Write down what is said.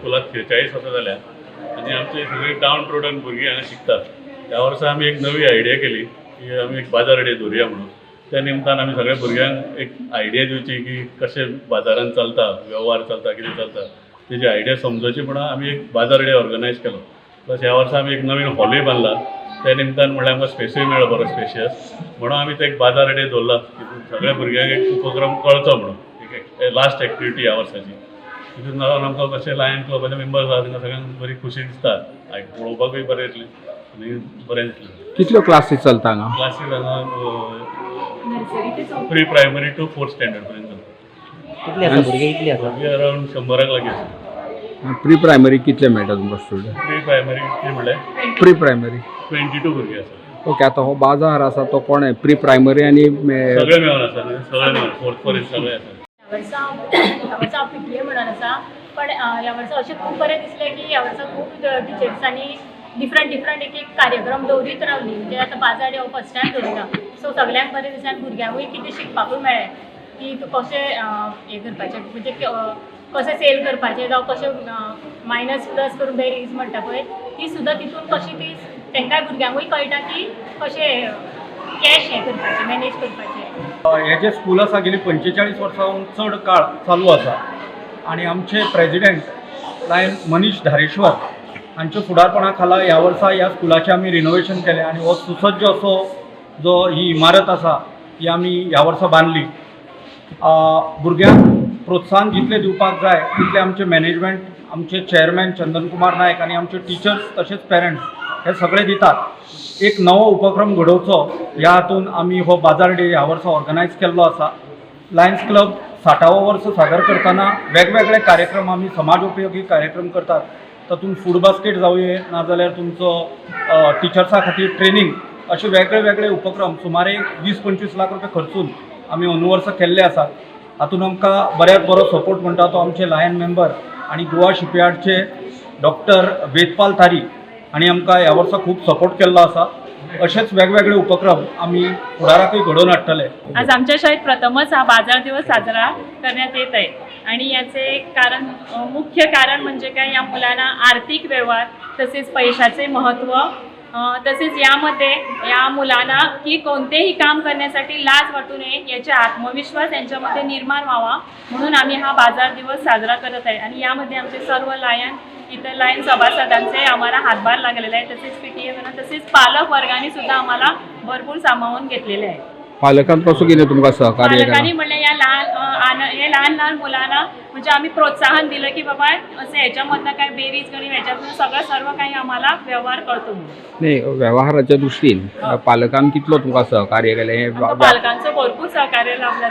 स्कुलाक 43 वर्सां जाल्या आनी आमचे सगळे डावन ट्रोडन भुरगीं हांगा शिकतात. ह्या वर्सा आमी एक नवी आयडिया केली की आमी एक बाजार डे दवरुया म्हणून. त्या निमतान आमी सगळ्या भुरग्यांक एक आयडिया दिवची की कशें बाजारांत चलता, वेव्हार चलता, कितें चलता तेजी आयडिया समजोवची म्हणून आमी एक बाजार डे ऑर्गनायज केलो. प्लस ह्या वर्सा आमी एक नवीन हॉलूय बांदला. त्या निमतान म्हणल्यार आमकां स्पेसूय मेळ्ळो बरो स्पेशियस म्हणून आमी ते एक बाजार डे दवरला. सगळ्या भुरग्यांक एक उपक्रम कळचो म्हणून एक लास्ट एक्टिविटी ह्या वर्साची. तितून लागून आमकां कशें लायन क्लबाचे मेंबर्स आसा तांकां सगळ्यांक बरी खुशी दिसता. पळोवपाकूय बरें दिसलें आनी बरें दिसलें. कितल्यो क्लासीस चलता हांगा? क्लासीस हांगा pre primary to 4th standard पर्यंत कितले आसा भुरगे कितले आसा? भुरगे अरावंड 100 लागीं आसा. प्री प्रायमरी कितले मेळटा तुमकां स्टुडंट? प्री प्रायमरी कितें म्हणलें प्री प्रायमरी 22 भुरगे आसा. ओके. आता हो बाजार आसा तो कोण आहे? प्री प्रायमरी आणि सगळे मेळून आसा सगळे मेळून 4th पर्यंत सगळे आसा. ह्या वर्सा हांव PTA म्हणून आसा पण ह्या वर्सा अशें खूब बरें दिसलें की ह्या वर्सा खूब टिचर्सांनी डिफरंट एक कार्यक्रम दवरीत रावली. म्हणजे आतां बाजार डे हो फर्स्ट टायम दवरता सो सगळ्यांक बरें दिसलें आनी भुरग्यांकूय कितें शिकपाकूय मेळ्ळें की कशें हें करपाचें म्हणजे कशें सेल करपाचें जावं कशें मायनस प्लस करून बेरीज म्हणटा पळय ती सुद्दां तितून कशी ती तांकांय भुरग्यांकूय कळटा की कशें कॅश हें करपाचें मॅनेज करपाचें. हे जे स्कूल आसा गेली 45 वर्सां चड काळ चालू आसा आणि आमचे प्रेजिडेंट लायन मनीश धारेश्वर हांच्या फुडारपणा खाला ह्या वर्सा ह्या स्कुलाचें आमी रिनोवेशन केलें आनी हो सुसज्ज असो जो ही इमारत आसा ही आमी ह्या वर्सा बांदली. भुरग्यांक प्रोत्साहन जितलें दिवपाक जाय तितलें आमचे मॅनेजमेंट आमचे चेअरमॅन चंदन कुमार नायक आनी आमचे टिचर्स तशेंच पेरंट्स हे सगळे दितात. एक नवो उपक्रम घडोवचो ह्या हातून आमी हो बाजार डे ह्या वर्सा ऑर्गनायज केल्लो आसा. लायन्स क्लब 60वं वर्स सादर करतना वेगवेगळे कार्यक्रम आमी समाज उपयोगी कार्यक्रम करतात. तातूंत फूड बास्केट जावंये नाजाल्यार तुमचो टिचर्सां खातीर ट्रेनींग अशे वेगळे उपक्रम सुमारे 20-25 लाख रुपया खर्चून आमी अंदू वर्सा केल्ले आसात. हातूंत आमकां बऱ्यात बरो सपोर्ट म्हणटा तो आमचे लायन मेंबर आनी गोवा शिपयार्डचे डॉक्टर वेदपाल तारी हांणी आमकां ह्या वर्सा खूब सपोर्ट केल्लो आसा. असेच वेगवेगळे उपक्रम आम्ही फुडाराकूय घडोवन हाडटले. आज आमच्या शाळेत प्रथमच हा बाजार दिवस साजरा करण्यात येत आहे आणि याचे कारण मुख्य कारण म्हणजे काय या मुलांना आर्थिक व्यवहार तसेच पैशाचे महत्त्व तसेच यामध्ये या मुलांना की कोणतेही काम करण्यासाठी लाज वाटू नये याचा आत्मविश्वास यांच्यामध्ये निर्माण व्हावा म्हणून आम्ही हा बाजार दिवस साजरा करत आहे. आणि यामध्ये आमचे सर्व इतर लायन सभासदांचे आम्हाला हातभार लागलेला आहे. तसेच PTA तसेच पालक वर्गाने सुद्धा आम्हाला भरपूर सामावून घेतलेले आहे. पालकांपासून किती तुमका सहकार्य पालकांनी म्हणले या लहान मुलांना म्हणजे आम्ही प्रोत्साहन दिलं की बाबा असं ह्याच्यामधनं काय बेरीज गणित ह्याच्यातून सर्व काही आम्हाला व्यवहार करतो. नाही व्यवहाराच्या दृष्टीन पालकांनी कितलो तुमका सहकार्य केले? पालकांचं भरपूर सहकार्य लाभलं.